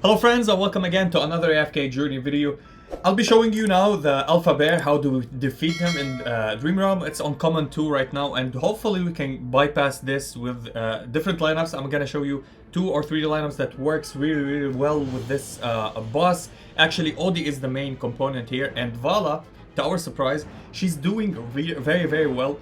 Hello friends and welcome again to another AFK journey video. I'll be showing you now the Alpha Bear, how to defeat him in Dream Realm. It's on Common 2 right now and hopefully we can bypass this with different lineups. I'm gonna show you 2 or 3 lineups that works really well with this boss. Actually, Odie is the main component here and Vala, to our surprise, she's doing very well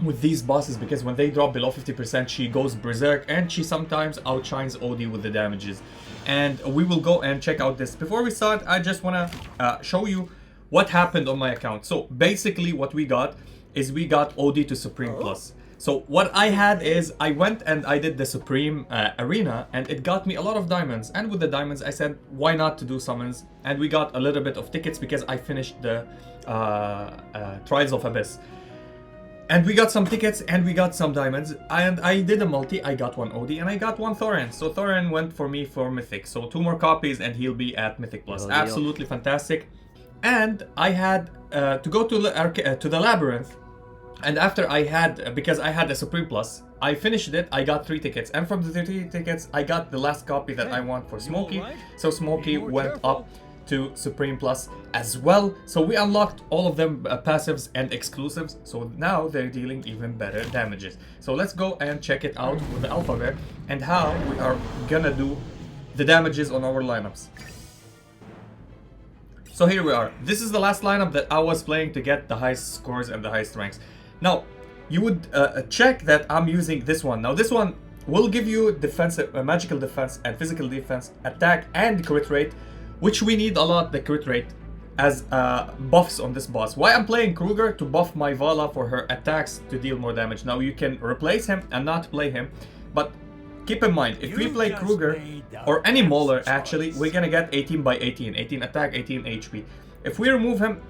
with these bosses because when they drop below 50% she goes berserk and she sometimes outshines Odie with the damages. And we will go and check out this. Before we start, I just want to show you what happened on my account. So basically what we got is we got Odie to Supreme Plus. So what I had is I went and I did the Supreme Arena and it got me a lot of diamonds. And with the diamonds I said why not to do summons, and we got a little bit of tickets because I finished the Trials of Abyss. And we got some tickets and we got some diamonds, and I did a multi. I got one Odie and I got one Thorin. So Thorin went for me for Mythic. So 2 more copies and he'll be at Mythic Plus. Absolutely fantastic. And I had to go to the Labyrinth. And after I had, because I had a Supreme Plus, I finished it, I got 3 tickets. And from the 3 tickets, I got the last copy that I want for Smokey. So Smokey went up to Supreme Plus as well. So we unlocked all of them passives and exclusives. So now they're dealing even better damages. So let's go and check it out with the Alpha Bear and how we are gonna do the damages on our lineups. So here we are. This is the last lineup that I was playing to get the highest scores and the highest ranks. Now, you would check that I'm using this one. Now this one will give you defensive, magical defense and physical defense, attack and crit rate, which we need a lot, the crit rate, as buffs on this boss. Why I'm playing Kruger? To buff my Vala for her attacks to deal more damage. Now you can replace him and not play him, but keep in mind, if we play Kruger, or any Mauler actually, we're gonna get 18 by 18, 18 attack, 18 HP. If we remove him,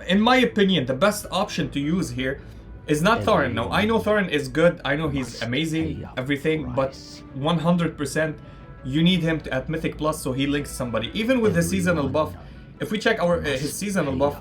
in my opinion, the best option to use here is not Thorin. Now I know Thorin is good, I know he's amazing, everything, but 100% you need him at Mythic Plus so he links somebody. Even with the seasonal buff, if we check his seasonal buff,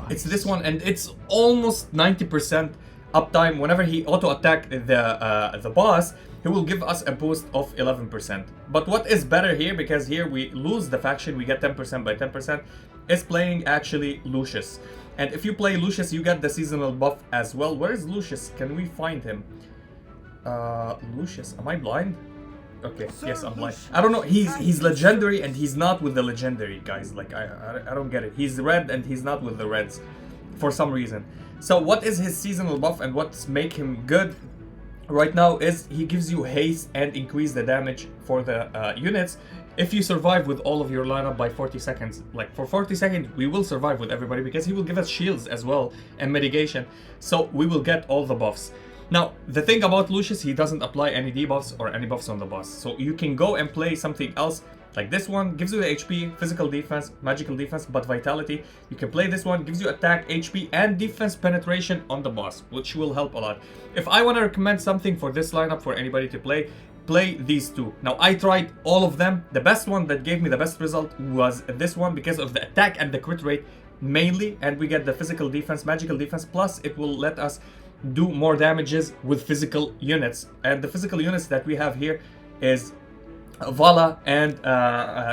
it's this one and it's almost 90% uptime. Whenever he auto attack the boss, he will give us a boost of 11%. But what is better here, because here we lose the faction, we get 10% by 10%, is playing actually Lucius. And if you play Lucius, you get the seasonal buff as well. Where is Lucius? Can we find him? Lucius, am I blind? Okay, yes, I'm blind. I don't know, he's legendary and he's not with the legendary guys. Like, I don't get it. He's red and he's not with the reds for some reason. So what is his seasonal buff and what's make him good right now is he gives you haste and increase the damage for the units if you survive with all of your lineup by 40 seconds. Like for 40 seconds we will survive with everybody because he will give us shields as well and mitigation, so we will get all the buffs. Now, the thing about Lucius, he doesn't apply any debuffs or any buffs on the boss. So you can go and play something else, like this one, gives you the HP, physical defense, magical defense, but vitality. You can play this one, gives you attack, HP, and defense penetration on the boss, which will help a lot. If I want to recommend something for this lineup for anybody to play these 2. Now, I tried all of them. The best one that gave me the best result was this one because of the attack and the crit rate mainly, and we get the physical defense, magical defense, plus it will let us do more damages with physical units. And the physical units that we have here is Vala and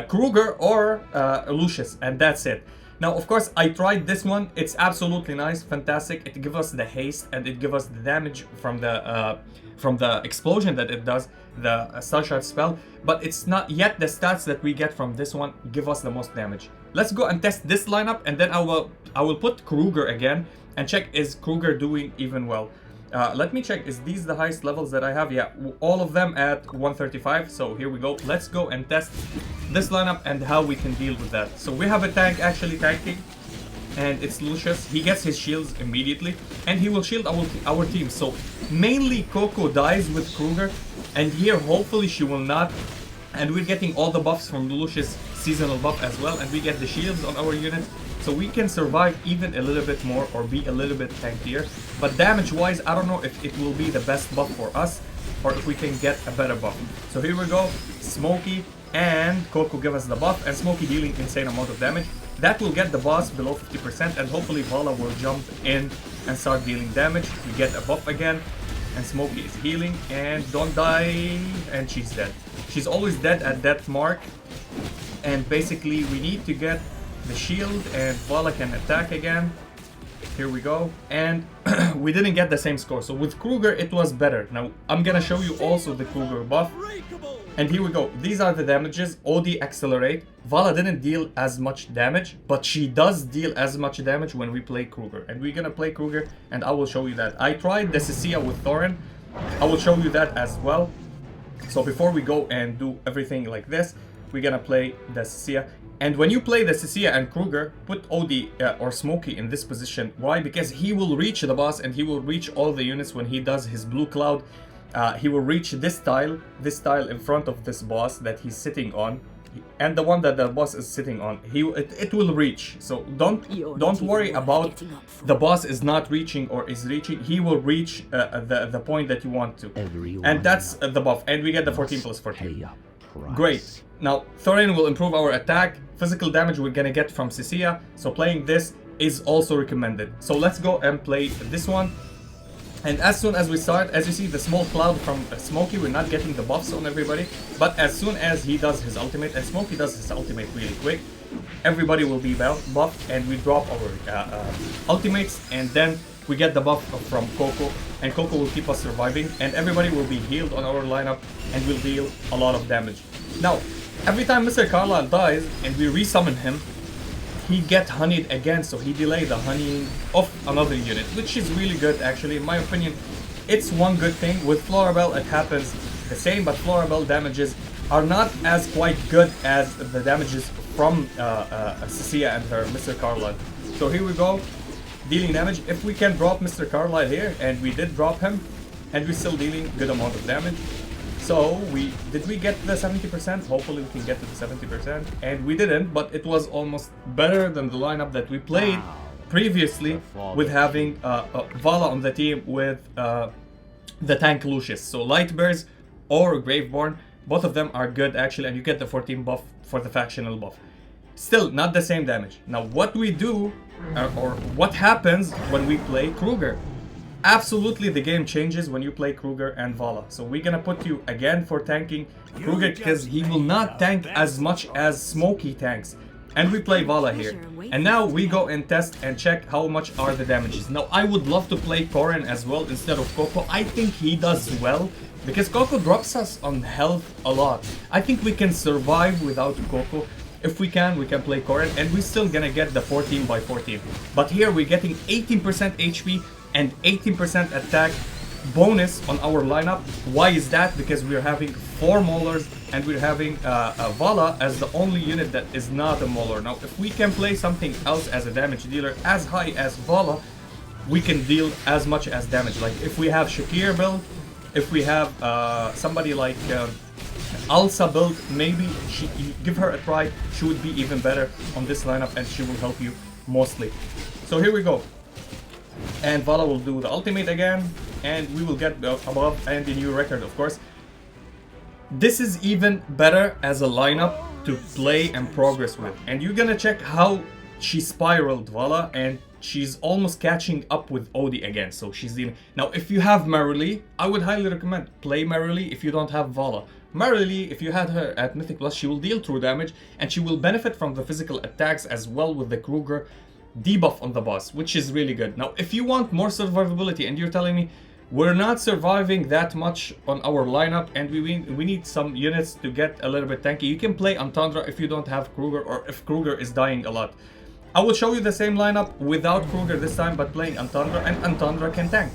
Kruger or Lucius, and that's it. Now, of course, I tried this one. It's absolutely nice, fantastic. It gives us the haste and it gives us the damage from the explosion that it does, the Star Shard spell. But it's not yet the stats that we get from this one give us the most damage. Let's go and test this lineup, and then I will put Kruger again and check is Kruger doing even well. Let me check, is these the highest levels that I have? Yeah, all of them at 135. So here we go. Let's go and test this lineup and how we can deal with that. So we have a tank actually tanking, and it's Lucius. He gets his shields immediately and he will shield our team. So mainly Coco dies with Kruger, and here hopefully she will not. And we're getting all the buffs from Lucius seasonal buff as well, and we get the shields on our units. So we can survive even a little bit more or be a little bit tankier. But damage wise, I don't know if it will be the best buff for us or if we can get a better buff. So here we go. Smokey and Coco give us the buff, and Smokey dealing insane amount of damage. That will get the boss below 50%, and hopefully Vala will jump in and start dealing damage. We get a buff again. and Smokey is healing, and don't die, and she's dead. She's always dead at that mark, and basically we need to get the shield, and Vala can attack again. Here we go, and we didn't get the same score. So with Kruger it was better. Now I'm gonna show you also the Kruger buff, and here we go. These are the damages. OD accelerate. Vala didn't deal as much damage, but she does deal as much damage when we play Kruger, and we're gonna play Kruger, and I will show you that. I tried the Cecilia with Thorin. I will show you that as well. So before we go and do everything like this, we're gonna play the Cecilia. And when you play the Cecilia and Kruger, put OD or Smokey in this position. Why? Because he will reach the boss, and he will reach all the units when he does his blue cloud. He will reach this tile in front of this boss that he's sitting on, and the one that the boss is sitting on. It will reach. So don't worry about the boss is not reaching or is reaching. He will reach the point that you want to, and that's the buff. And we get the 14 plus 14. Great. Now Thorin will improve our attack. Physical damage we're gonna get from Cecilia. So playing this is also recommended. So let's go and play this one. And as soon as we start, as you see the small cloud from Smokey, we're not getting the buffs on everybody. But as soon as he does his ultimate, and Smokey does his ultimate really quick, everybody will be buffed, and we drop our ultimates, and then we get the buff from Coco, and Coco will keep us surviving, and everybody will be healed on our lineup and will deal a lot of damage. Now, every time Mr. Carlisle dies and we resummon him, he get honeyed again, so he delay the honeying of another unit, which is really good actually. In my opinion, it's one good thing. With Florabelle it happens the same, but Florabelle damages are not as quite good as the damages from Cecilia and her Mr. Carlisle. So here we go, dealing damage. If we can drop Mr. Carlisle here, and we did drop him, and we're still dealing good amount of damage. So did we get the 70%? Hopefully we can get to the 70%, and we didn't, but it was almost better than the lineup that we played previously with having Vala on the team with the tank Lucius. So Lightbears or Graveborn, both of them are good actually, and you get the 14 buff for the factional buff. Still not the same damage. Now what we do, or what happens when we play Kruger? Absolutely, the game changes when you play Kruger and Vala. So we're gonna put you again for tanking Kruger, because he will not tank as much as Smokey tanks. And we play Vala here. And now we go and test and check how much are the damages. Now I would love to play Corin as well instead of Coco. I think he does well, because Coco drops us on health a lot. I think we can survive without Coco. If we can play Corin, and we're still gonna get the 14 by 14. But here we're getting 18% HP and 18% attack bonus on our lineup. Why is that? Because we're having 4 Maulers, and we're having Vala as the only unit that is not a Mauler. Now if we can play something else as a damage dealer as high as Vala, we can deal as much as damage. Like if we have Shakir build, if we have somebody like Alsa build, maybe you give her a try, she would be even better on this lineup, and she will help you mostly. So here we go. And Vala will do the ultimate again, and we will get above and the new record, of course. This is even better as a lineup to play and progress with. And you're gonna check how she spiraled Vala, and she's almost catching up with Odie again. So she's dealing. Now if you have Marilee, I would highly recommend play Marilee if you don't have Vala. Marilee, if you had her at Mythic Plus, she will deal true damage, and she will benefit from the physical attacks as well with the Kruger debuff on the boss, which is really good. Now if you want more survivability, and you're telling me we're not surviving that much on our lineup, and we need some units to get a little bit tanky, you can play Antandra if you don't have Kruger, or if Kruger is dying a lot. I will show you the same lineup without Kruger this time, but playing Antandra, and Antandra can tank.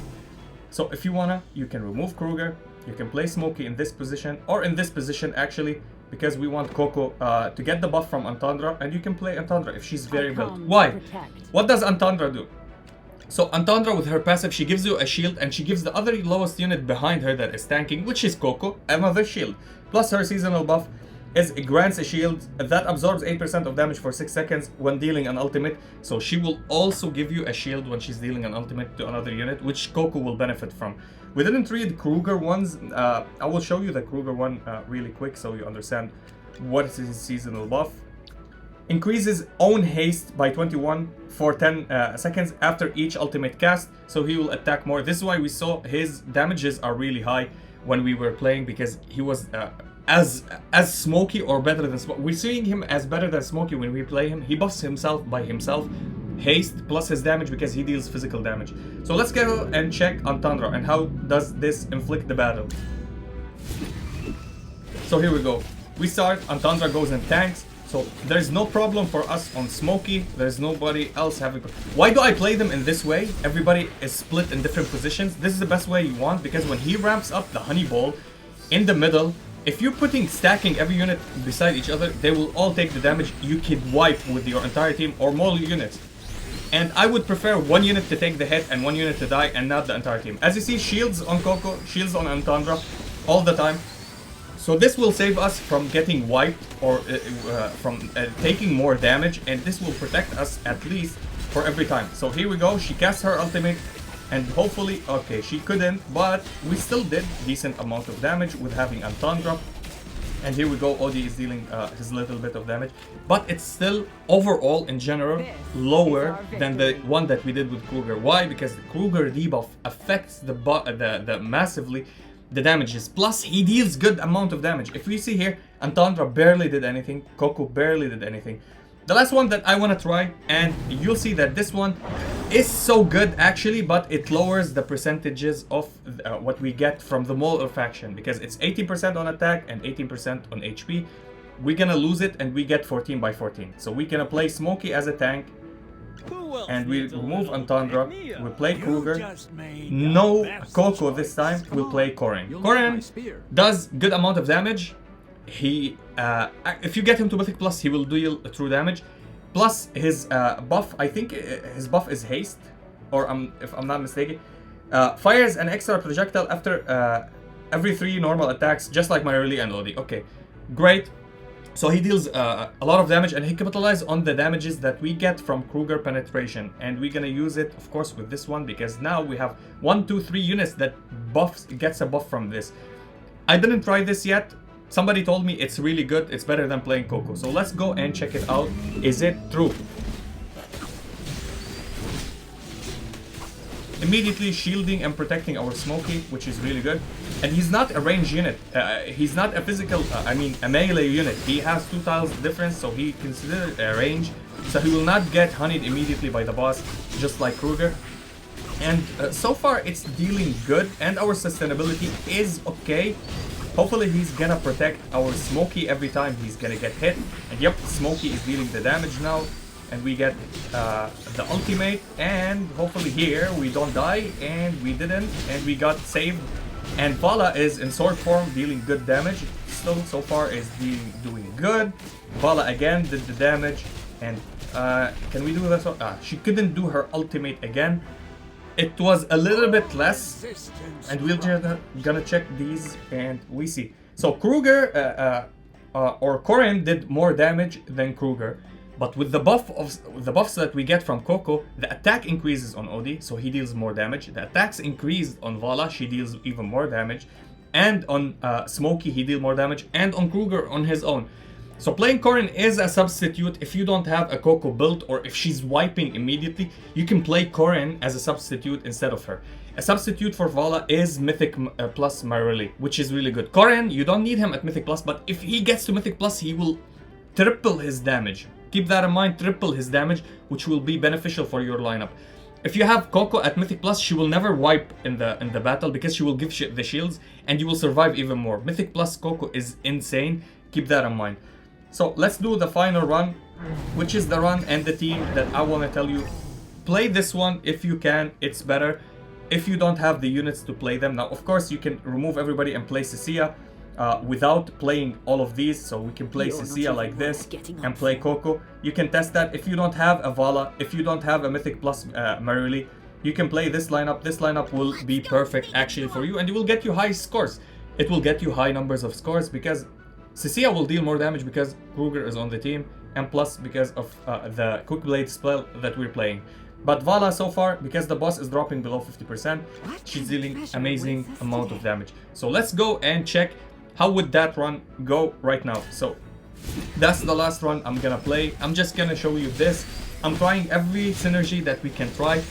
So if you wanna, you can remove Kruger, you can play Smokey in this position, or in this position actually, because we want Coco to get the buff from Antandra, and you can play Antandra if she's very built. Why? What does Antandra do? So Antandra with her passive, she gives you a shield, and she gives the other lowest unit behind her that is tanking, which is Coco, another shield. Plus her seasonal buff is it grants a shield that absorbs 8% of damage for 6 seconds when dealing an ultimate. So she will also give you a shield when she's dealing an ultimate to another unit, which Coco will benefit from. We didn't read Kruger ones. I will show you the Kruger one really quick so you understand what is his seasonal buff. Increases own haste by 21 for 10 seconds after each ultimate cast, so he will attack more. This is why we saw his damages are really high when we were playing, because he was as Smokey or better than Smokey. We're seeing him as better than Smokey when we play him. He buffs himself by himself. Haste plus his damage because he deals physical damage. So let's go and check on Tundra and how does this inflict the battle. So here we go. We start, Antandra goes in tanks. So there's no problem for us on Smokey. There's nobody else having... Why do I play them in this way? Everybody is split in different positions. This is the best way you want because when he ramps up the honey ball in the middle, if you're stacking every unit beside each other, they will all take the damage. You could wipe with your entire team or more units. And I would prefer one unit to take the hit and one unit to die and not the entire team. As you see, shields on Coco, shields on Antandra all the time. So this will save us from getting wiped or from taking more damage, and this will protect us at least for every time. So here we go, she casts her ultimate and hopefully, okay, she couldn't, but we still did decent amount of damage with having Antandra. And here we go, Odie is dealing his little bit of damage, but it's still overall in general lower than the one that we did with Kruger. Why? Because the Kruger debuff affects the massively the damages, plus he deals good amount of damage. If we see here, Antandra barely did anything, Coco barely did anything. The last one that I want to try, and you'll see that this one is so good actually, but it lowers the percentages of what we get from the Mole faction, because it's 18% on attack and 18% on HP. We're gonna lose it and we get 14 by 14. So we can play Smokey as a tank, and we remove Antandra, we play Kruger, no Coco this time, we'll play Korin. Korin does good amount of damage. He, if you get him to Mythic Plus, he will deal true damage. Plus his buff, I think his buff is haste, or if I'm not mistaken. Fires an extra projectile after every 3 normal attacks, just like Marily and Odie. Okay, great. So he deals a lot of damage, and he capitalizes on the damages that we get from Kruger penetration. And we're gonna use it, of course, with this one, because now we have 1, 2, 3 units that gets a buff from this. I didn't try this yet. Somebody told me it's really good, it's better than playing Coco. So let's go and check it out. Is it true? Immediately shielding and protecting our Smokey, which is really good. And he's not a range unit. He's not a physical, a melee unit. He has 2 tiles difference, so he considered a range. So he will not get honeyed immediately by the boss, just like Kruger. And so far it's dealing good, and our sustainability is okay. Hopefully he's gonna protect our Smokey every time he's gonna get hit. And yep, Smokey is dealing the damage now. And we get the ultimate, and hopefully here we don't die, and we didn't, and we got saved. And Vala is in sword form, dealing good damage. Still, so far is doing good. Vala again did the damage, and can we do this? She couldn't do her ultimate again. It was a little bit less, and we're just gonna check these, and we see. So Kruger or Korin did more damage than Kruger. But with the buffs that we get from Coco, the attack increases on Odie, so he deals more damage. The attacks increased on Vala, she deals even more damage. And on Smokey, he deals more damage. And on Kruger on his own. So playing Korin is a substitute. If you don't have a Coco build, or if she's wiping immediately, you can play Korin as a substitute instead of her. A substitute for Vala is Mythic Plus Marily, which is really good. Korin, you don't need him at Mythic Plus, but if he gets to Mythic Plus, he will triple his damage. Keep that in mind, triple his damage, which will be beneficial for your lineup. If you have Coco at Mythic Plus, she will never wipe in the battle because she will give the shields, and you will survive even more. Mythic Plus Coco is insane. Keep that in mind. So let's do the final run, which is the run and the team that I want to tell you. Play this one if you can, it's better. If you don't have the units to play them. Now, of course, you can remove everybody and play Cecilia. Without playing all of these, so we can play Cecilia like this and play Coco. You can test that. If you don't have a Vala, if you don't have a Mythic Plus Marily, you can play this lineup. This lineup will be perfect actually for you, and it will get you high scores. It will get you high numbers of scores because Cecilia will deal more damage because Kruger is on the team, and plus because of the Quick Blade spell that we're playing. But Vala so far, because the boss is dropping below 50%, she's dealing amazing amount of damage. So let's go and check how would that run go right now. So that's the last run I'm gonna play. I'm just gonna show you this. I'm trying every synergy that we can try.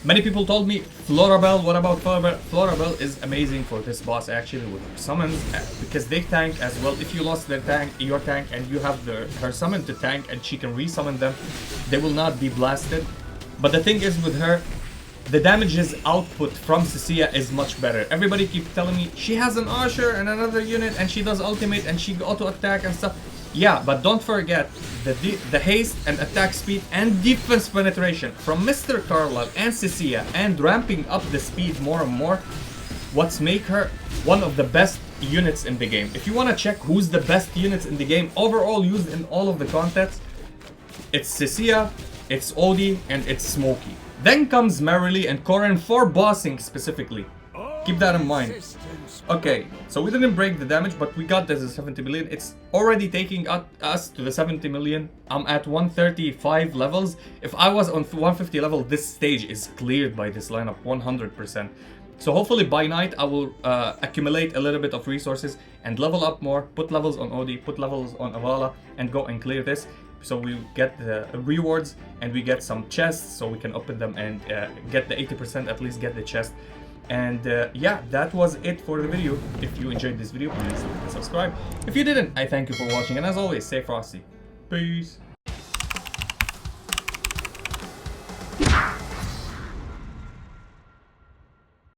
Many people told me, Florabelle, what about Florabelle? Florabelle is amazing for this boss actually with her summons because they tank as well. If you lost their tank, your tank, and you have her summon to tank and she can resummon them, they will not be blasted. But the thing is with her, the damages output from Cecilia is much better. Everybody keeps telling me she has an Usher and another unit and she does ultimate and she auto attack and stuff. Yeah, but don't forget the haste and attack speed and defense penetration from Mr. Carlisle and Cecilia, and ramping up the speed more and more. What's make her one of the best units in the game. If you want to check who's the best units in the game overall used in all of the contests, it's Cecilia, it's Odie, and it's Smokey. Then comes Marilee and Corrin for bossing specifically. Keep that in mind. Okay, so we didn't break the damage, but we got this at 70 million. It's already taking us to the 70 million. I'm at 135 levels. If I was on 150 level, this stage is cleared by this lineup 100%. So hopefully by night I will accumulate a little bit of resources and level up more, put levels on Odie, put levels on Avala, and go and clear this. So we get the rewards and we get some chests so we can open them and get the 80%, at least get the chest. And yeah, that was it for the video. If you enjoyed this video, please like and subscribe. If you didn't, I thank you for watching, and as always, stay frosty. Peace.